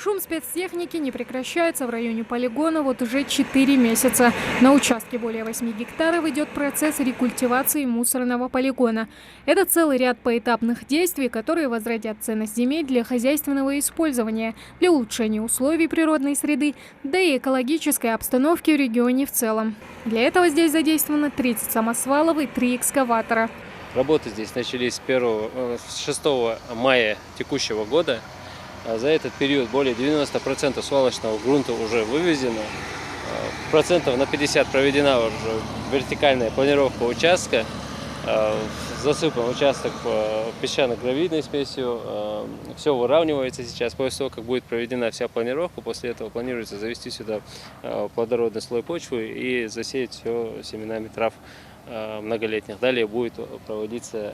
Шум спецтехники не прекращается в районе полигона вот уже 4 месяца. На участке более 8 гектаров идет процесс рекультивации мусорного полигона. Это целый ряд поэтапных действий, которые возродят ценность земель для хозяйственного использования, для улучшения условий природной среды, да и экологической обстановки в регионе в целом. Для этого здесь задействовано 30 самосвалов и 3 экскаватора. Работы здесь начались с 6 мая текущего года. За этот период более 90% свалочного грунта уже вывезено. Процентов на 50 проведена уже вертикальная планировка участка. Засыпан участок песчано-гравийной смесью. Все выравнивается сейчас. После того, как будет проведена вся планировка, после этого планируется завести сюда плодородный слой почвы и засеять все семенами трав многолетних. Далее будет проводиться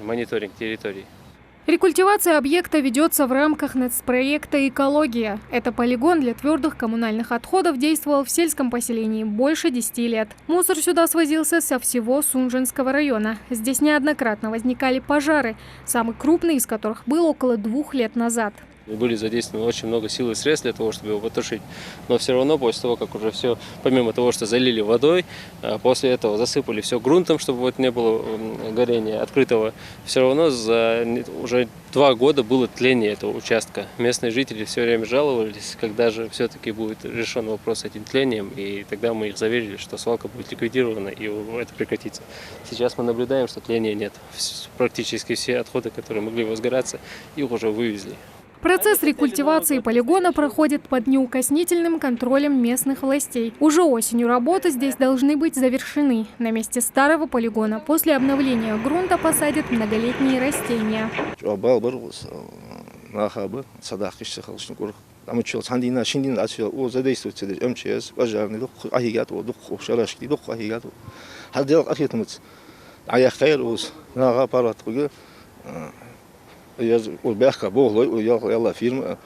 мониторинг территорий. Рекультивация объекта ведется в рамках нацпроекта «Экология». Это полигон для твердых коммунальных отходов действовал в сельском поселении больше 10 лет. Мусор сюда свозился со всего Сунжинского района. Здесь неоднократно возникали пожары, самый крупный из которых был около 2 лет назад. Были задействованы очень много сил и средств для того, чтобы его потушить. Но все равно после того, как уже все, помимо того, что залили водой, после этого засыпали все грунтом, чтобы вот не было горения открытого, все равно уже 2 года было тление этого участка. Местные жители все время жаловались, когда же все-таки будет решен вопрос с этим тлением, и тогда мы их заверили, что свалка будет ликвидирована и это прекратится. Сейчас мы наблюдаем, что тления нет. Практически все отходы, которые могли возгораться, их уже вывезли. Процесс рекультивации полигона проходит под неукоснительным контролем местных властей. Уже осенью работы здесь должны быть завершены. На месте старого полигона после обновления грунта посадят многолетние растения. والباخ بوغلو ويلا فيلم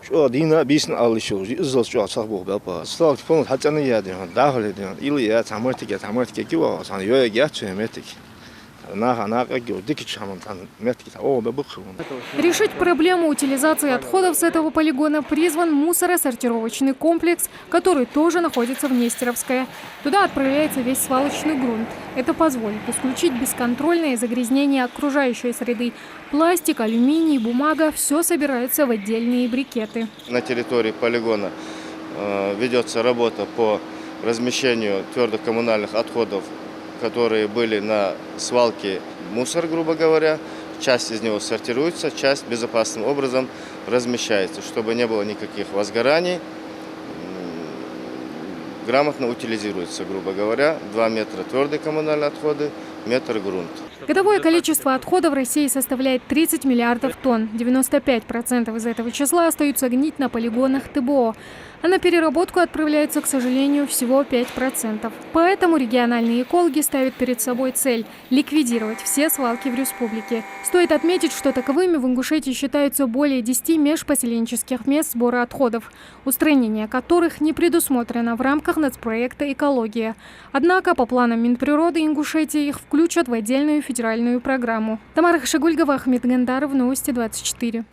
شو دينا بيسن على شو يزل شو صاحبه بابا صار فون حتى أنا يادي داخل دي إلي يا تعمرتك كيوا صار يويا جات شو متك Решить проблему утилизации отходов с этого полигона призван мусоросортировочный комплекс, который тоже находится в Нестеровское. Туда отправляется весь свалочный грунт. Это позволит исключить бесконтрольное загрязнение окружающей среды. Пластик, алюминий, бумага – все собирается в отдельные брикеты. На территории полигона ведется работа по размещению твердых коммунальных отходов, которые были на свалке мусор, грубо говоря. Часть из него сортируется, часть безопасным образом размещается, чтобы не было никаких возгораний. Грамотно утилизируется, грубо говоря, 2 метра твердые коммунальные отходы, метр грунт. Годовое количество отходов в России составляет 30 миллиардов тонн. 95% из этого числа остаются гнить на полигонах ТБО. А на переработку отправляется, к сожалению, всего 5%. Поэтому региональные экологи ставят перед собой цель – ликвидировать все свалки в республике. Стоит отметить, что таковыми в Ингушетии считаются более 10 межпоселенческих мест сбора отходов, устранение которых не предусмотрено в рамках нацпроекта «Экология». Однако по планам Минприроды Ингушетии их включат в отдельную федеральную программу. Тамара Хашигульгова, Ахмед Гандаров, Новости 24.